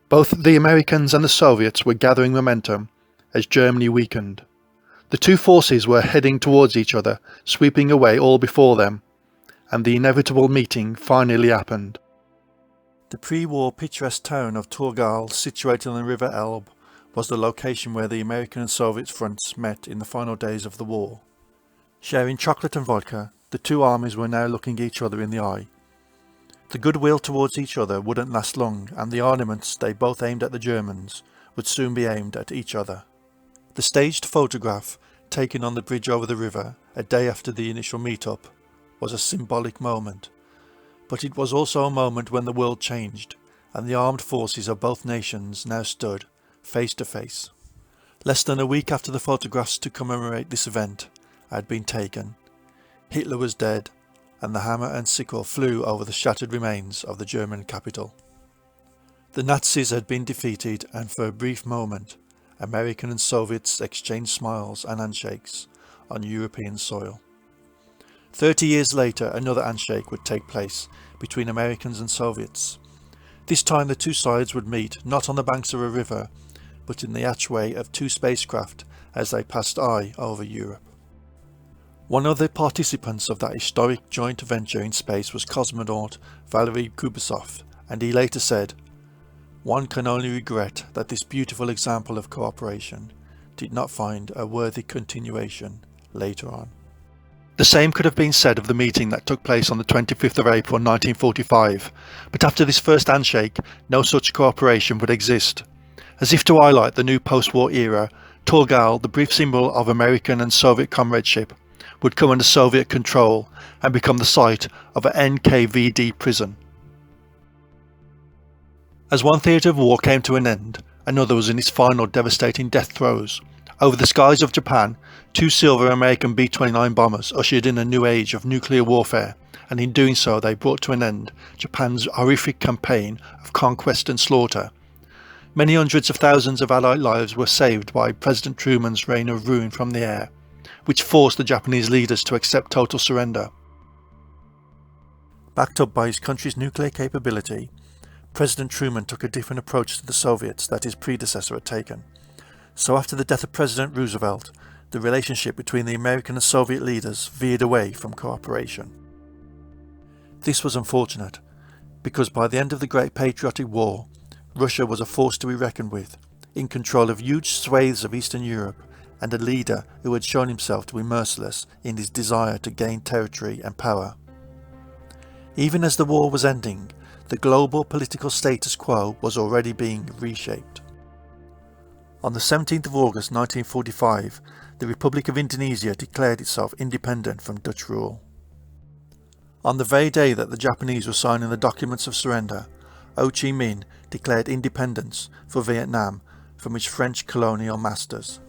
Both the Americans and the Soviets were gathering momentum as Germany weakened. The two forces were heading towards each other, sweeping away all before them, and the inevitable meeting finally happened. The pre-war picturesque town of Torgau, situated on the River Elbe, was the location where the American and Soviet fronts met in the final days of the war. Sharing chocolate and vodka, the two armies were now looking each other in the eye. The goodwill towards each other wouldn't last long, and the armaments they both aimed at the Germans would soon be aimed at each other. The staged photograph, taken on the bridge over the river a day after the initial meet-up, was a symbolic moment. But it was also a moment when the world changed, and the armed forces of both nations now stood face to face. Less than a week after the photographs to commemorate this event had been taken, Hitler was dead, and the hammer and sickle flew over the shattered remains of the German capital. The Nazis had been defeated, and for a brief moment, American and Soviets exchanged smiles and handshakes on European soil. 30 years later, another handshake would take place between Americans and Soviets. This time the two sides would meet not on the banks of a river, but in the hatchway of two spacecraft as they passed eye over Europe. One of the participants of that historic joint venture in space was cosmonaut Valery Kubasov, and he later said, "One can only regret that this beautiful example of cooperation did not find a worthy continuation later on." The same could have been said of the meeting that took place on the 25th of April 1945, but after this first handshake, no such cooperation would exist. As if to highlight the new post-war era, Torgau, the brief symbol of American and Soviet comradeship, would come under Soviet control and become the site of an NKVD prison. As one theatre of war came to an end, another was in its final devastating death throes. Over the skies of Japan, two silver American B-29 bombers ushered in a new age of nuclear warfare, and in doing so they brought to an end Japan's horrific campaign of conquest and slaughter. Many hundreds of thousands of Allied lives were saved by President Truman's reign of ruin from the air, which forced the Japanese leaders to accept total surrender. Backed up by his country's nuclear capability, President Truman took a different approach to the Soviets that his predecessor had taken. So after the death of President Roosevelt, the relationship between the American and Soviet leaders veered away from cooperation. This was unfortunate, because by the end of the Great Patriotic War, Russia was a force to be reckoned with, in control of huge swathes of Eastern Europe, and a leader who had shown himself to be merciless in his desire to gain territory and power. Even as the war was ending, the global political status quo was already being reshaped. On the 17th of August 1945, the Republic of Indonesia declared itself independent from Dutch rule. On the very day that the Japanese were signing the documents of surrender, Ho Chi Minh declared independence for Vietnam from its French colonial masters.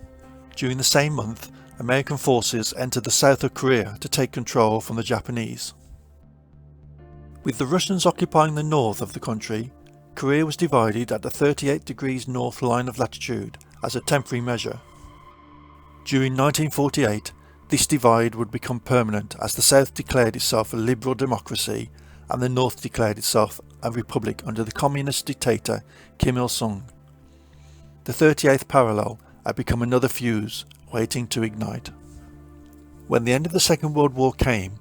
During the same month, American forces entered the south of Korea to take control from the Japanese. With the Russians occupying the north of the country, Korea was divided at the 38 degrees north line of latitude as a temporary measure. During 1948, this divide would become permanent as the South declared itself a liberal democracy and the North declared itself a republic under the communist dictator Kim Il-sung. The 38th parallel had become another fuse waiting to ignite. When the end of the Second World War came,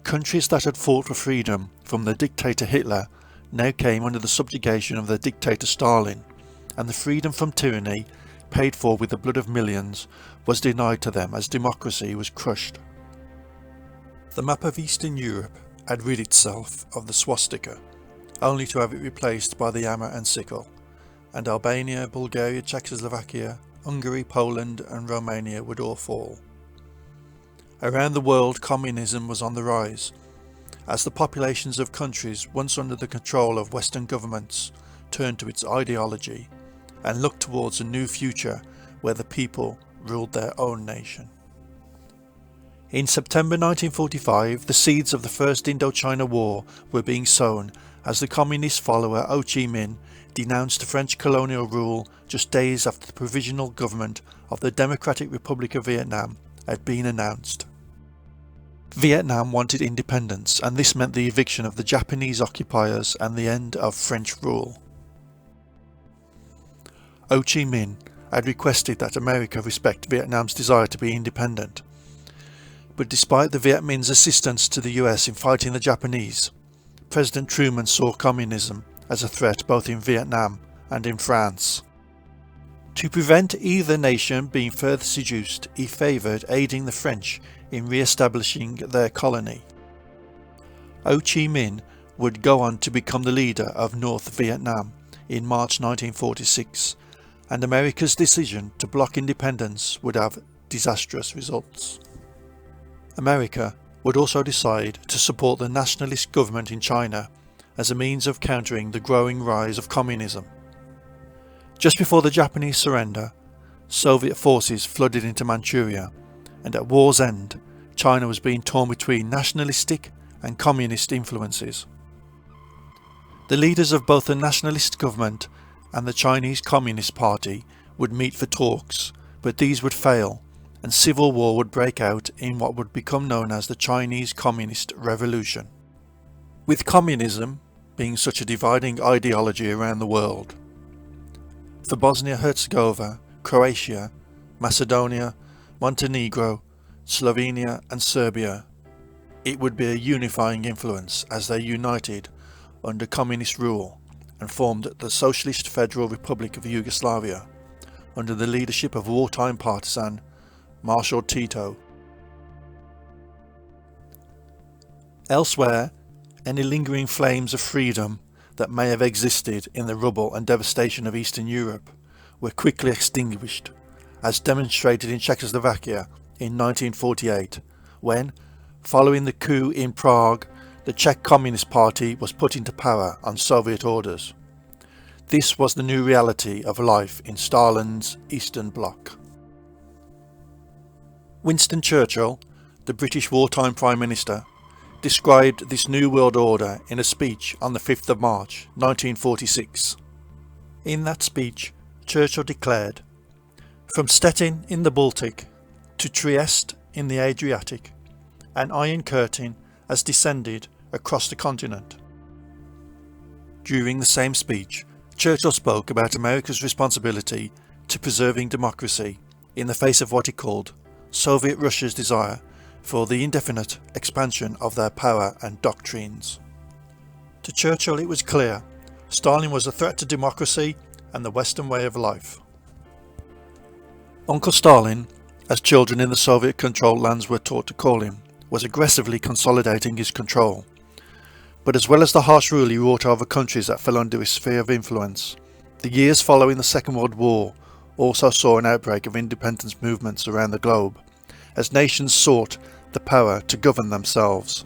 countries that had fought for freedom from the dictator Hitler now came under the subjugation of the dictator Stalin, and the freedom from tyranny, paid for with the blood of millions, was denied to them as democracy was crushed. The map of Eastern Europe had rid itself of the swastika, only to have it replaced by the hammer and sickle, and Albania, Bulgaria, Czechoslovakia, Hungary, Poland and Romania would all fall. Around the world, communism was on the rise, as the populations of countries once under the control of Western governments turned to its ideology and looked towards a new future where the people ruled their own nation. In September 1945, the seeds of the First Indochina War were being sown as the communist follower Ho Chi Minh denounced French colonial rule just days after the provisional government of the Democratic Republic of Vietnam had been announced. Vietnam wanted independence, and this meant the eviction of the Japanese occupiers and the end of French rule. Ho Chi Minh had requested that America respect Vietnam's desire to be independent. But despite the Viet Minh's assistance to the US in fighting the Japanese, President Truman saw communism as a threat both in Vietnam and in France. To prevent either nation being further seduced, he favoured aiding the French in re-establishing their colony. Ho Chi Minh would go on to become the leader of North Vietnam in March 1946, and America's decision to block independence would have disastrous results. America would also decide to support the nationalist government in China as a means of countering the growing rise of communism. Just before the Japanese surrender, Soviet forces flooded into Manchuria, and at war's end, China was being torn between nationalistic and communist influences. The leaders of both the nationalist government and the Chinese Communist Party would meet for talks, but these would fail, and civil war would break out in what would become known as the Chinese Communist Revolution. With communism being such a dividing ideology around the world, for Bosnia-Herzegovina, Croatia, Macedonia, Montenegro, Slovenia and Serbia, it would be a unifying influence as they united under communist rule and formed the Socialist Federal Republic of Yugoslavia under the leadership of wartime partisan Marshal Tito. Elsewhere, any lingering flames of freedom that may have existed in the rubble and devastation of Eastern Europe were quickly extinguished, as demonstrated in Czechoslovakia in 1948, when, following the coup in Prague, the Czech Communist Party was put into power on Soviet orders. This was the new reality of life in Stalin's Eastern Bloc. Winston Churchill, the British wartime Prime Minister, described this new world order in a speech on the 5th of March 1946. In that speech, Churchill declared, "From Stettin in the Baltic to Trieste in the Adriatic, an iron curtain has descended across the continent." During the same speech, Churchill spoke about America's responsibility to preserving democracy in the face of what he called Soviet Russia's desire for the indefinite expansion of their power and doctrines. To Churchill it was clear Stalin was a threat to democracy and the Western way of life. Uncle Stalin, as children in the Soviet-controlled lands were taught to call him, was aggressively consolidating his control. But as well as the harsh rule he wrought over countries that fell under his sphere of influence, the years following the Second World War also saw an outbreak of independence movements around the globe, as nations sought the power to govern themselves.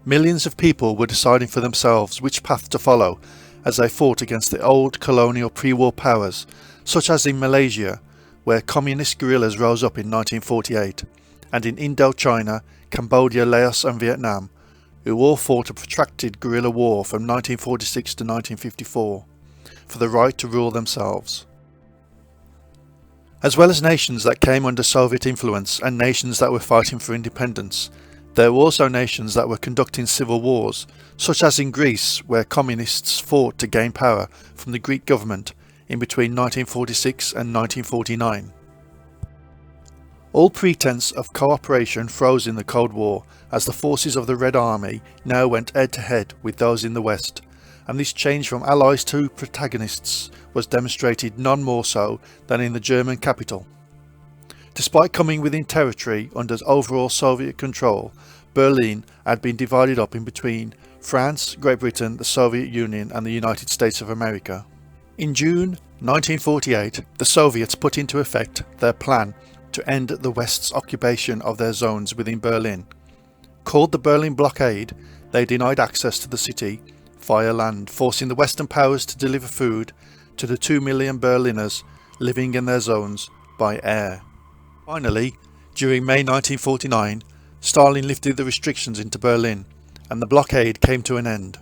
Millions of people were deciding for themselves which path to follow as they fought against the old colonial pre-war powers, such as in Malaysia, where communist guerrillas rose up in 1948, and in Indochina, Cambodia, Laos and Vietnam, who all fought a protracted guerrilla war from 1946 to 1954 for the right to rule themselves. As well as nations that came under Soviet influence and nations that were fighting for independence, there were also nations that were conducting civil wars, such as in Greece, where communists fought to gain power from the Greek government in between 1946 and 1949. All pretense of cooperation froze in the Cold War as the forces of the Red Army now went head to head with those in the West, and this change from allies to protagonists was demonstrated none more so than in the German capital. Despite coming within territory under overall Soviet control, Berlin had been divided up in between France, Great Britain, the Soviet Union and the United States of America. In June 1948, the Soviets put into effect their plan to end the West's occupation of their zones within Berlin. Called the Berlin Blockade, they denied access to the city via land, forcing the Western powers to deliver food to the 2 million Berliners living in their zones by air. Finally, during May 1949, Stalin lifted the restrictions into Berlin, and the blockade came to an end.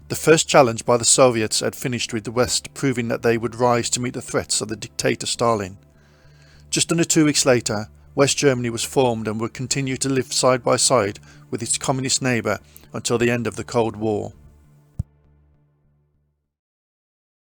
The first challenge by the Soviets had finished, with the West proving that they would rise to meet the threats of the dictator Stalin. Just under 2 weeks later, West Germany was formed and would continue to live side by side with its communist neighbour until the end of the Cold War.